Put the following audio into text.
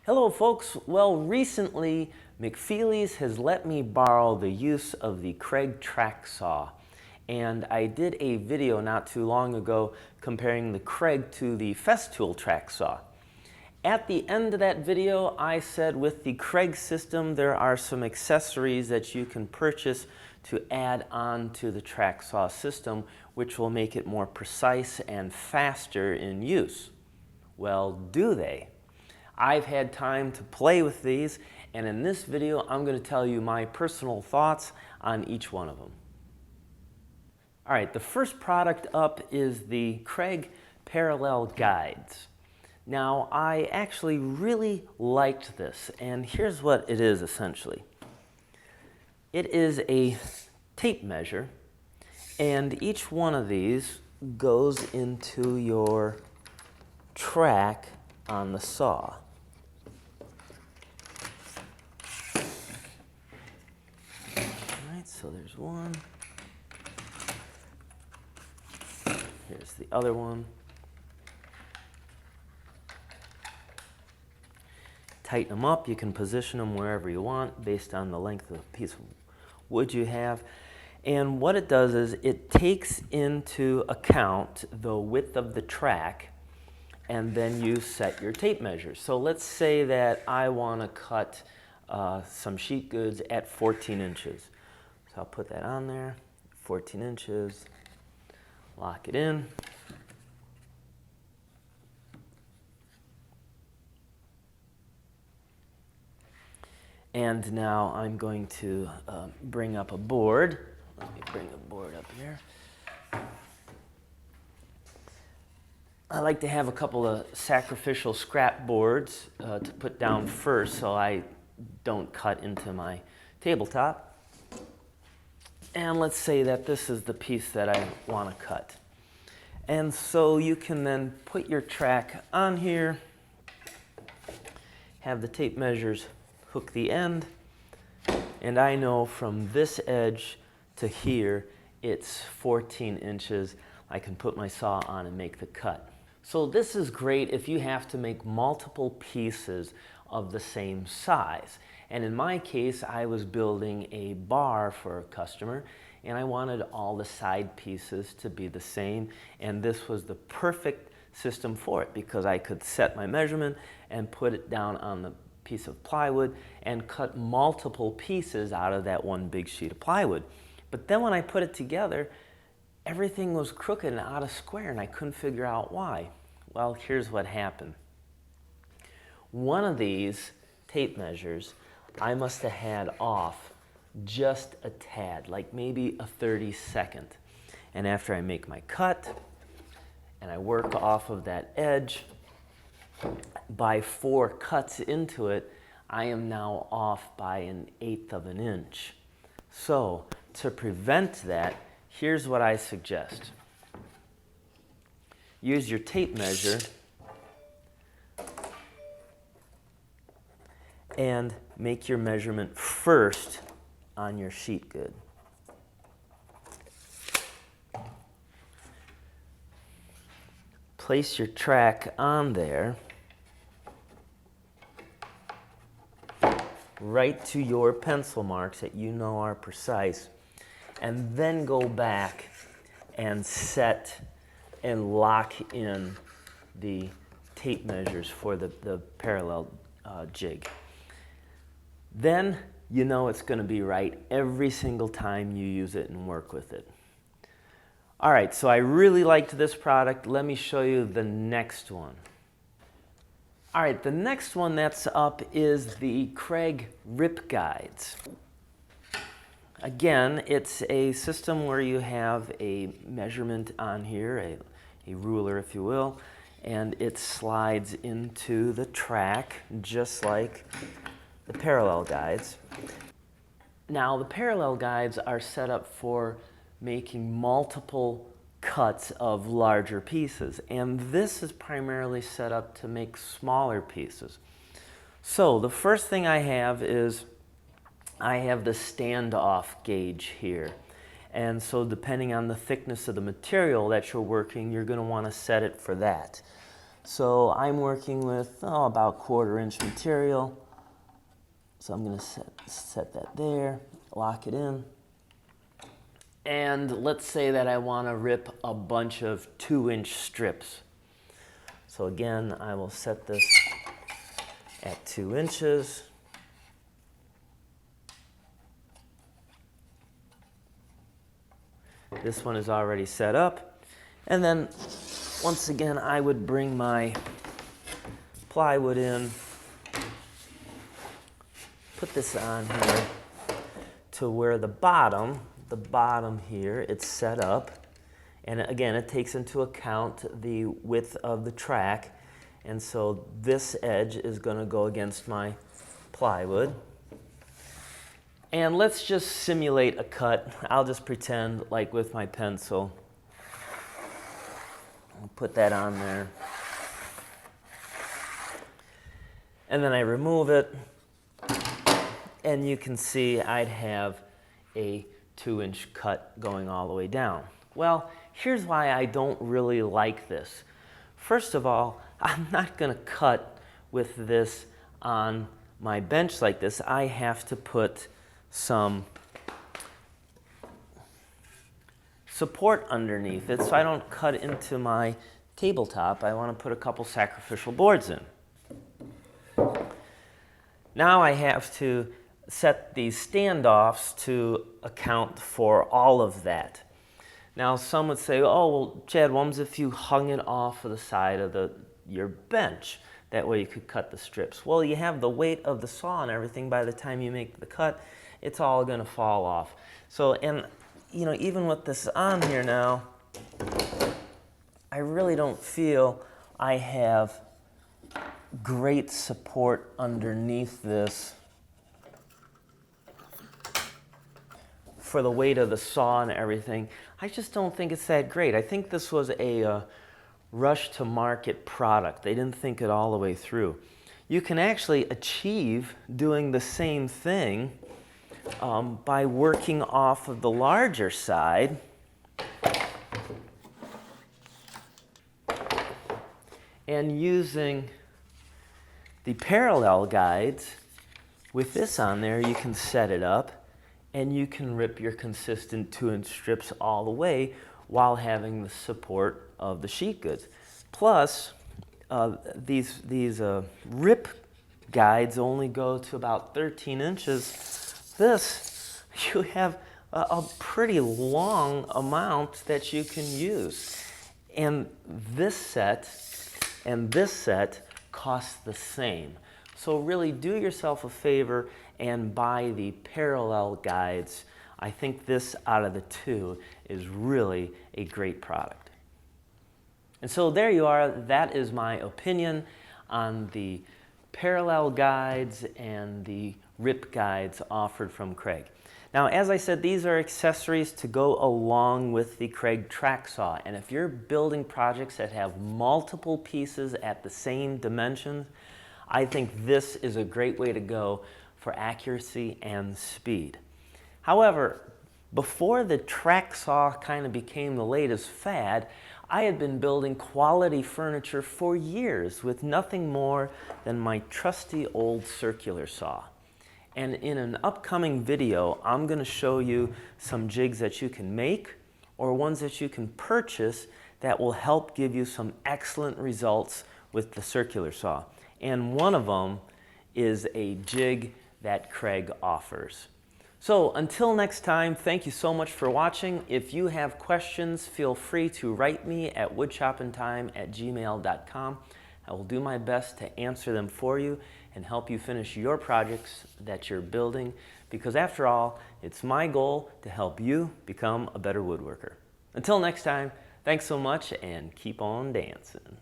Hello folks, well recently McFeely's has let me borrow the use of the Kreg track saw, and I did a video not too long ago comparing the Kreg to the Festool track saw. At the end of that video I said with the Kreg system there are some accessories that you can purchase to add on to the track saw system which will make it more precise and faster in use. Well, do they? I've had time to play with these, and in this video I'm going to tell you my personal thoughts on each one of them. Alright, the first product up is the Kreg parallel guides. Now I actually really liked this, and here's what it is essentially. It is a tape measure, and each one of these goes into your track on the saw. So there's one. Here's the other one. Tighten them up. You can position them wherever you want based on the length of the piece of wood you have. And what it does is it takes into account the width of the track, and then you set your tape measures. So let's say that I want to cut some sheet goods at 14 inches. So I'll put that on there, 14 inches, lock it in. And now I'm going to bring up a board. Let me bring a board up here. I like to have a couple of sacrificial scrap boards to put down first so I don't cut into my tabletop. And let's say that this is the piece that I want to cut. And so you can then put your track on here, have the tape measures hook the end, and I know from this edge to here it's 14 inches. I can put my saw on and make the cut. So this is great if you have to make multiple pieces of the same size. And in my case, I was building a bar for a customer, and I wanted all the side pieces to be the same, and this was the perfect system for it because I could set my measurement and put it down on the piece of plywood and cut multiple pieces out of that one big sheet of plywood. But then when I put it together, everything was crooked and out of square, and I couldn't figure out why. Well, here's what happened. One of these tape measures I must have had off just a tad, like maybe a 32nd. And after I make my cut and I work off of that edge, by 4 cuts into it, I am now off by 1/8 of an inch. So to prevent that, here's what I suggest. Use your tape measure and make your measurement first on your sheet good. Place your track on there right to your pencil marks that you know are precise, and then go back and set and lock in the tape measures for the parallel jig. Then you know it's going to be right every single time you use it and work with it. Alright, so I really liked this product. Let me show you the next one. Alright, the next one that's up is the Kreg Rip Guides. Again, it's a system where you have a measurement on here, a ruler if you will, and it slides into the track just like the parallel guides. Now the parallel guides are set up for making multiple cuts of larger pieces, and this is primarily set up to make smaller pieces. So the first thing I have is I have the standoff gauge here, and so depending on the thickness of the material that you're working, you're going to want to set it for that. So I'm working with about 1/4 inch material. So I'm going to set that there, lock it in. And let's say that I want to rip a bunch of 2-inch strips. So again, I will set this at 2 inches. This one is already set up. And then once again, I would bring my plywood in, put this on here to where the bottom here, it's set up. And again, it takes into account the width of the track. And so this edge is going to go against my plywood. And let's just simulate a cut. I'll just pretend like with my pencil. I'll put that on there. And then I remove it. And you can see I'd have a 2-inch cut going all the way down. Well, here's why I don't really like this. First of all, I'm not going to cut with this on my bench like this. I have to put some support underneath it so I don't cut into my tabletop. I want to put a couple sacrificial boards in. Now I have to set these standoffs to account for all of that. Now some would say, oh, well, Chad, what if you hung it off of the side of your bench? That way you could cut the strips. Well, you have the weight of the saw and everything. By the time you make the cut, it's all going to fall off. So, and you know, even with this on here now, I really don't feel I have great support underneath this for the weight of the saw and everything. I just don't think it's that great. I think this was a rush to market product. They didn't think it all the way through. You can actually achieve doing the same thing by working off of the larger side and using the parallel guides. With this on there, you can set it up and you can rip your consistent 2-inch strips all the way while having the support of the sheet goods. Plus, these rip guides only go to about 13 inches. This, you have a pretty long amount that you can use. And this set and this set cost the same. So really do yourself a favor and buy the parallel guides. I think this out of the two is really a great product. And so there you are. That is my opinion on the parallel guides and the rip guides offered from Kreg. Now, as I said, these are accessories to go along with the Kreg track saw. And if you're building projects that have multiple pieces at the same dimensions, I think this is a great way to go for accuracy and speed. However, before the track saw kind of became the latest fad, I had been building quality furniture for years with nothing more than my trusty old circular saw. And in an upcoming video, I'm going to show you some jigs that you can make or ones that you can purchase that will help give you some excellent results with the circular saw. And one of them is a jig that Kreg offers. So until next time, thank you so much for watching. If you have questions, feel free to write me at woodshoppingtime@gmail.com. I will do my best to answer them for you and help you finish your projects that you're building, because after all, it's my goal to help you become a better woodworker. Until next time, thanks so much and keep on dancing.